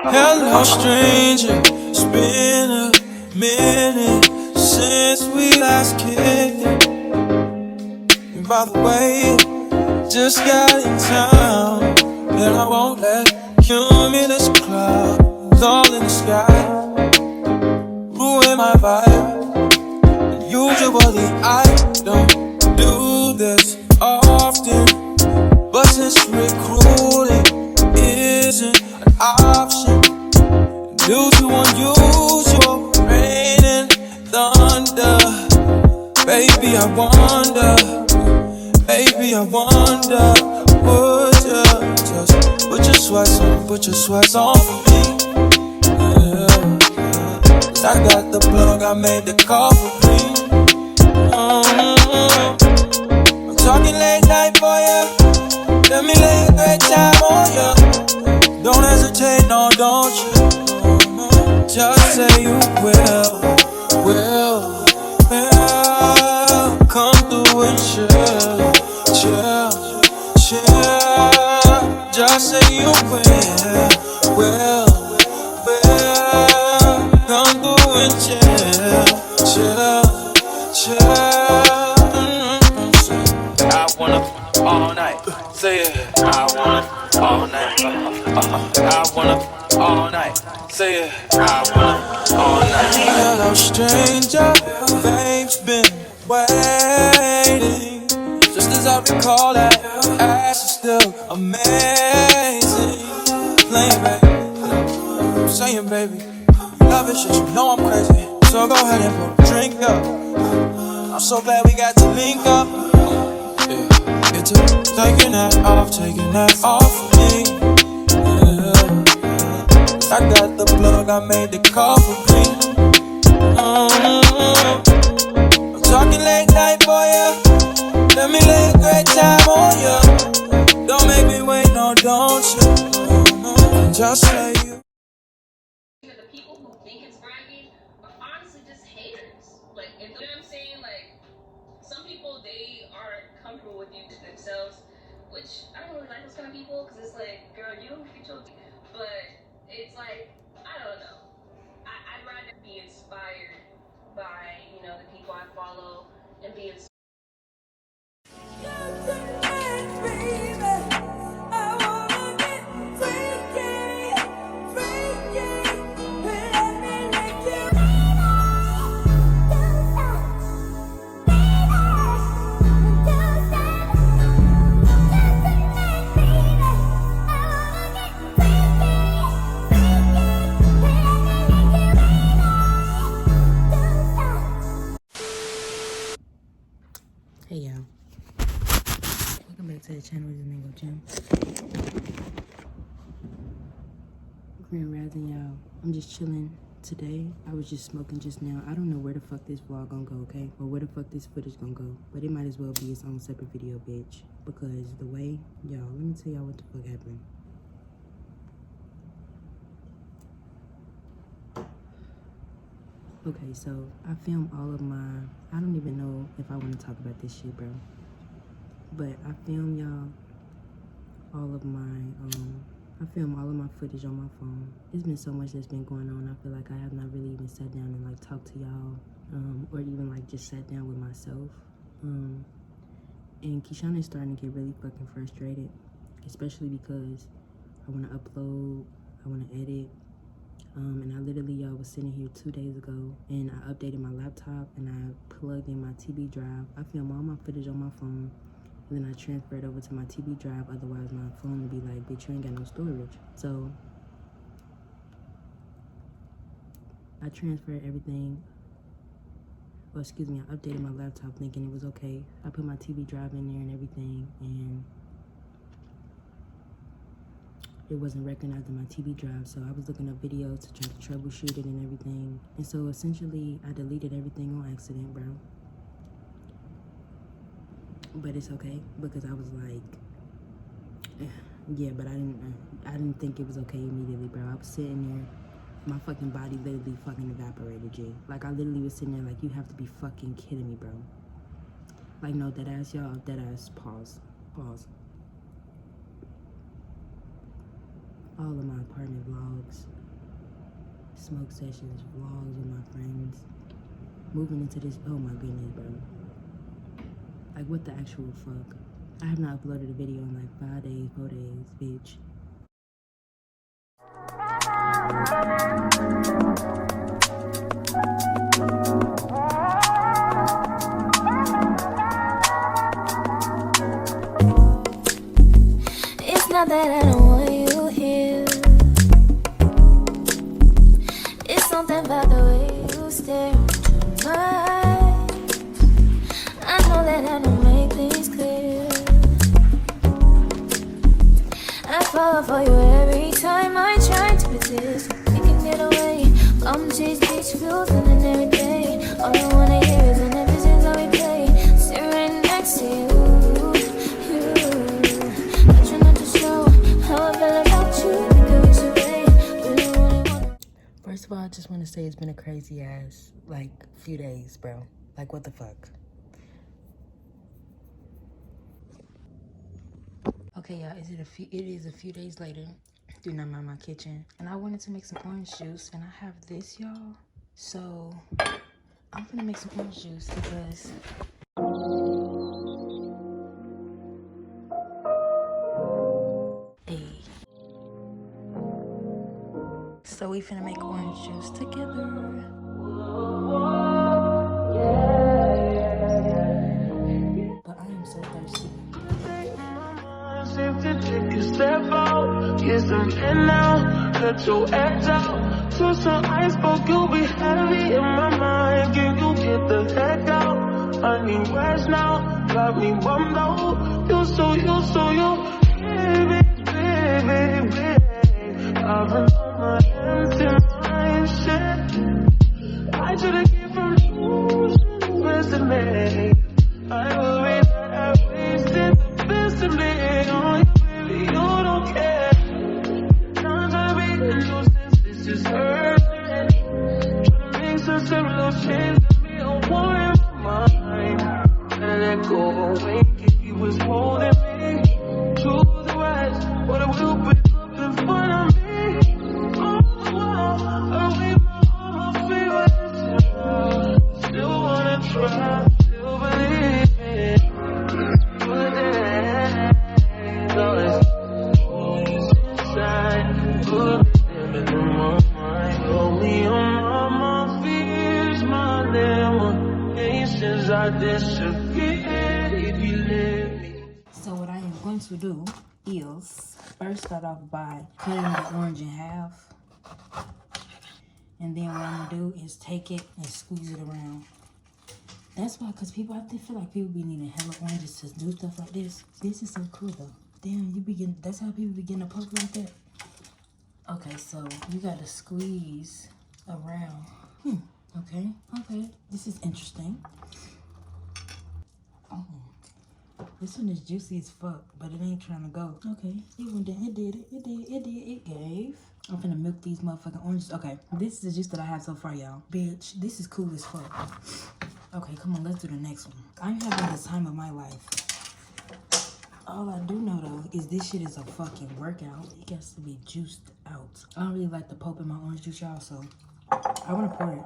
Hello, stranger. It's been a minute since we last kicked it. And by the way, just got in town, and I won't let cumulus clouds all in the sky ruin my vibe. And usually I don't do this often, but since recruiting isn't an option due to unusual rain and thunder, baby, I wonder, would you just put your sweats on for me? Yeah. I got the plug, I made the call for free. I'm talking late night for ya. Let me lay a great time on ya. Don't hesitate, no, don't you? Just say you will. Come through and chill. Just say you will. Come through and chill. I wanna all night. Say it. I wanna all night. I wanna all night. Say it. I wanna all night. Hello, stranger. Babe's been waiting. Just as I recall, that ass is still amazing. Playing, baby. I'm saying, baby, you love it, shit. You know I'm crazy. So go ahead and put a drink up. I'm so glad we got to link up. Yeah, it's taking that off of me. Yeah. I got the plug, I made the call for free. I'm talking late night for ya. Let me lay a great time on ya. Don't make me wait, no, don't you? Just say you. The people who think it's bragging are honestly just haters. Like, you know what I'm saying? Like, some people, they aren't comfortable with you themselves, which I don't really like those kind of people, because it's like, girl, you don't get your... But it's like, I don't know. I'd rather be inspired by, you know, the people I follow and be inspired. Hey y'all, welcome back to the channel. It's Mango Jim. Grand Rising, y'all. I'm just chilling today. I was just smoking just now. I don't know where the fuck this vlog gonna go, okay? Or where the fuck this footage gonna go. But it might as well be its own separate video, bitch. Because the way, y'all, let me tell y'all what the fuck happened. Okay, so I filmed all of my, I don't even know if I want to talk about this shit, bro. But I filmed y'all all of my footage on my phone. There's been so much that's been going on. I feel like I have not really even sat down and like talked to y'all, or even like just sat down with myself. And Keyshana is starting to get really fucking frustrated, especially because I want to upload, I want to edit. And I literally, y'all, was sitting here 2 days ago, and I updated my laptop, and I plugged in my TV drive. I filmed all my footage on my phone, and then I transferred over to my TV drive. Otherwise, my phone would be like, bitch, you ain't got no storage. So I transferred everything. Well, excuse me, I updated my laptop thinking it was okay. I put my TV drive in there and everything, and it wasn't recognizing my TV drive, so I was looking up videos to try to troubleshoot it and everything. And so essentially, I deleted everything on accident, bro. But it's okay, because I was like, yeah, but I didn't think it was okay immediately, bro. I was sitting there, my fucking body literally fucking evaporated, G. Like, I literally was sitting there like, you have to be fucking kidding me, bro. Like, no, dead ass, y'all, dead ass, pause. all of my apartment vlogs, smoke sessions, vlogs with my friends. Moving into this, oh my goodness, bro. Like, what the actual fuck? I have not uploaded a video in like 5 days, 4 days, bitch. It's not that I don't want you here. It's something about the way you stare into my eyes. I know that I don't make things clear. I fall for you every time I try to resist. We can get away. I'm chase beach views and every day. All I wanna hear is an episode that we play. Sit right next to you. I try not to show how I feel about you. Because you really wanna. First of all, I just want to say it's been a crazy ass, like, few days, bro. Like, what the fuck? Okay, y'all, it is a few days later. Do not mind my kitchen. And I wanted to make some orange juice, and I have this, y'all. So, I'm gonna make some orange juice because... Hey. So we finna make orange juice together. But I am so thirsty. Seem to take a step out, get some air now, cut your act out. To some iceberg, you'll be heavy in my mind. Can you get the heck out? I need rest now, got me bummed out. You so baby, baby, baby. I've been on my hands in my shit. I should've given from you, best of me. I worry that I wasted the best of me. Oh, baby, you don't care. I'm trying to be a nuisance, this is hurting. Trying to make some similar change to me, a war in my mind. And let go away, if you was holding me to the right, but I will pick up in front of me. All the while, I leave all my favorites. Still wanna try, still believe it. But then, always inside, put them in my mind. Only on my fears, my limitations I disappear if you let me. So what I am going to do is first start off by cutting the orange in half. And then what I'm gonna do is take it and squeeze it around. That's why, cause people, I feel like people be needing hella oranges to do stuff like this. This is so cool though. Damn, that's how people begin to poke like that. Okay, so you gotta squeeze around. Okay, this is interesting. Oh, this one is juicy as fuck, but it ain't trying to go. Okay, it went down, it gave. I'm finna milk these motherfucking oranges. Okay, this is the juice that I have so far, y'all. Bitch, this is cool as fuck. Okay, come on, let's do the next one. I'm having the time of my life. All I do know, though, is this shit is a fucking workout. It has to be juiced out. I don't really like the pulp in my orange juice, y'all, so I want to pour it.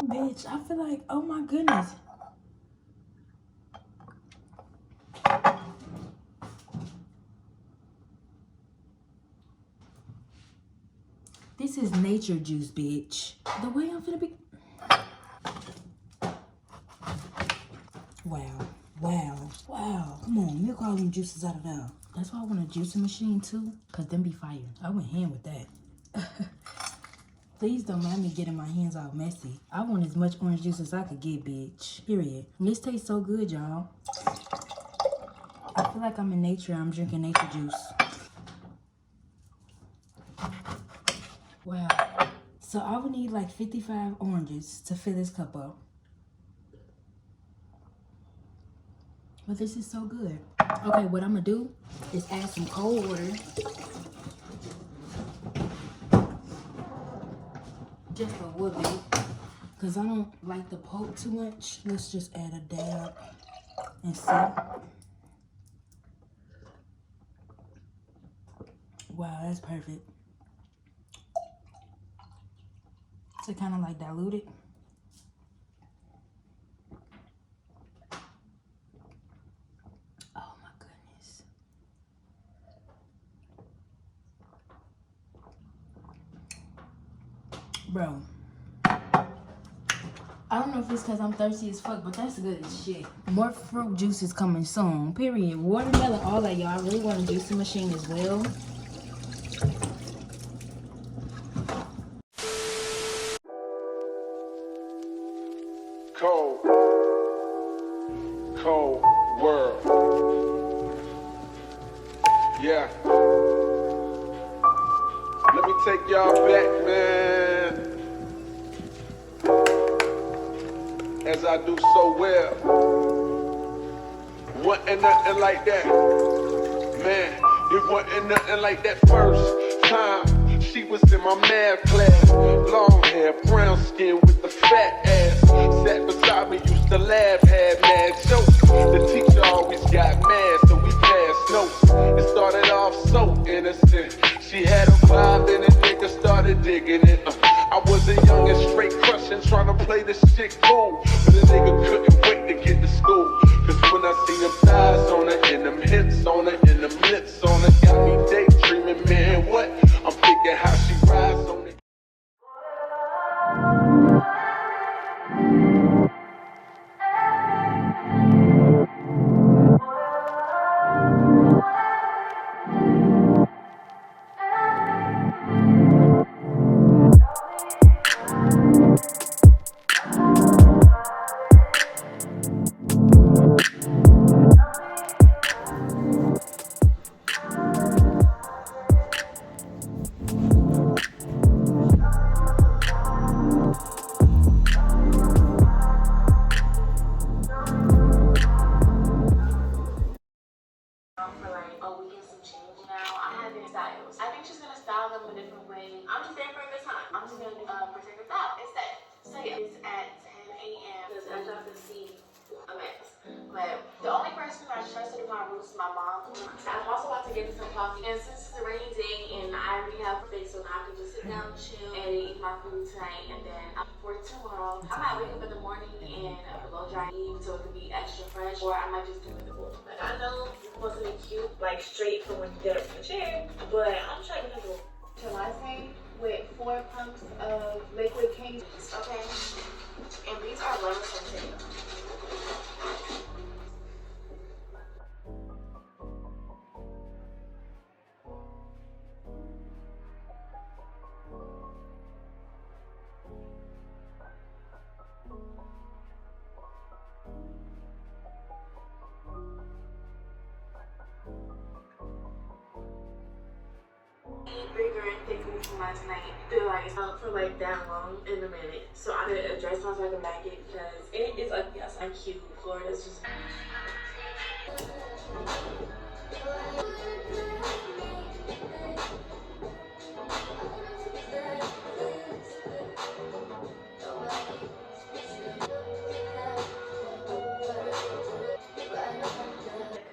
Bitch, I feel like, oh my goodness. This is nature juice, bitch. The way I'm finna be... Wow. Come on, milk all them juices out of there. That's why I want a juicing machine, too. Because them be fire. I went hand with that. Please don't mind me getting my hands all messy. I want as much orange juice as I could get, bitch. Period. This tastes so good, y'all. I feel like I'm in nature. I'm drinking nature juice. Wow. So I would need like 55 oranges to fill this cup up. But this is so good. Okay, what I'm gonna do is add some cold water. Just a little bit. Because I don't like the pulp too much. Let's just add a dab and see. Wow, that's perfect. To kind of like dilute it. Oh my goodness. Bro. I don't know if it's because I'm thirsty as fuck, but that's good as shit. More fruit juice is coming soon. Period. Watermelon, all that, y'all. I really want a juicing machine as well. Cold, cold world. Yeah. Let me take y'all back, man. As I do so well. Wasn't nothing like that. Man, it wasn't nothing like that first time. She was in my math class. Long hair, brown skin with the fat ass. Sat beside me, used to laugh, had mad jokes. The teacher always got mad, so we passed notes. It started off so innocent. She had a vibe and a nigga started digging it. I was a young and straight crushing, trying to play this shit cool. But the nigga couldn't wait to get to school. Cause when I see them thighs on her, and them hips on her, and them lips on her, got me daydreaming, man, what? I'm thinking how she rides on it. For like, oh, we get some change now. I have different styles. I think she's gonna style them a different way. I'm just there for a good time. I'm just gonna present it out instead. So yeah, it's at 10 a.m. because as y'all can see, a mess. But the only person I trusted in my roots is my mom. I'm also about to get some coffee. And since it's a rainy day and I already have a face, so now I can just sit down, chill, and eat my food tonight. And then for tomorrow, I might wake up in the morning and blow dry Eve so it could be extra fresh, or I might just do it in the pool. Like, I know it's supposed to be cute, like straight from when you get up from the chair, but I'm trying to do gelatin with 4 pumps of liquid cane. Okay, and these are lemon scented. Bigger and thicker from last night. Feel like it's not for like that long in a minute. So I could address myself like a maggot because it is ugly outside. I'm cute. Florida's just.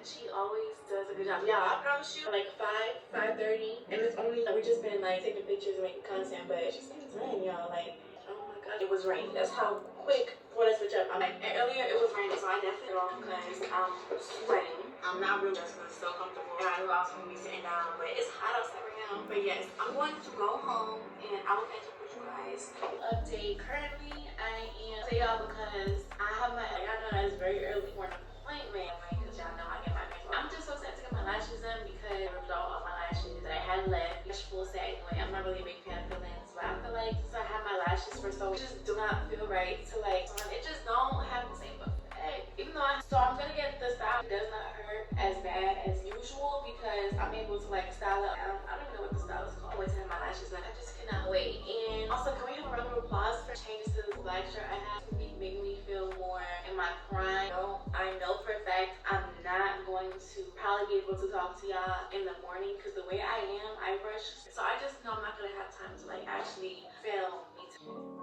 She always does a good job. Yeah, I promise you, like 5:30, and it's only we just been like taking pictures and making content, but she's saying it's rain, y'all. Like, oh my god, it was raining. That's how quick when I switch up. I'm like, earlier it was raining, so I definitely wrong because I'm sweating. I'm not real dressed because it's so comfortable. I knew I was gonna be sitting down, but it's hot outside right now. But yes, I'm going to go home and I will catch up with you guys. Update currently, I am to y'all because I have my. Y'all know that it's very early for an appointment, like, because y'all know I get my makeup. I'm just so sad to get my lashes done because I ripped out all my lashes that I had left. It's full set anyway. I'm not really a big fan of fillings, but I feel like since I had my lashes for so, it just do not feel right to like. It just don't have the same effect. Even though I'm gonna get the style. It does not hurt as bad as usual because I'm able to like style it. I don't even know what the style is called. Wait to have my lashes done. I just cannot wait. And also, can we have a round of applause for changes to this black shirt I have to be making me feel more in my prime? I know for a fact I'm not going to probably be able to talk to y'all in the morning because the way I am, I rush. So I just know I'm not gonna have time to like actually film me.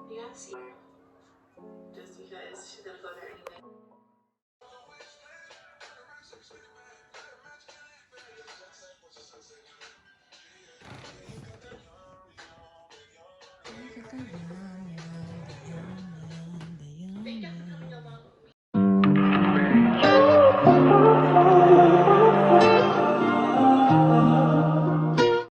You guys see her? Just because she's gonna go there anyway.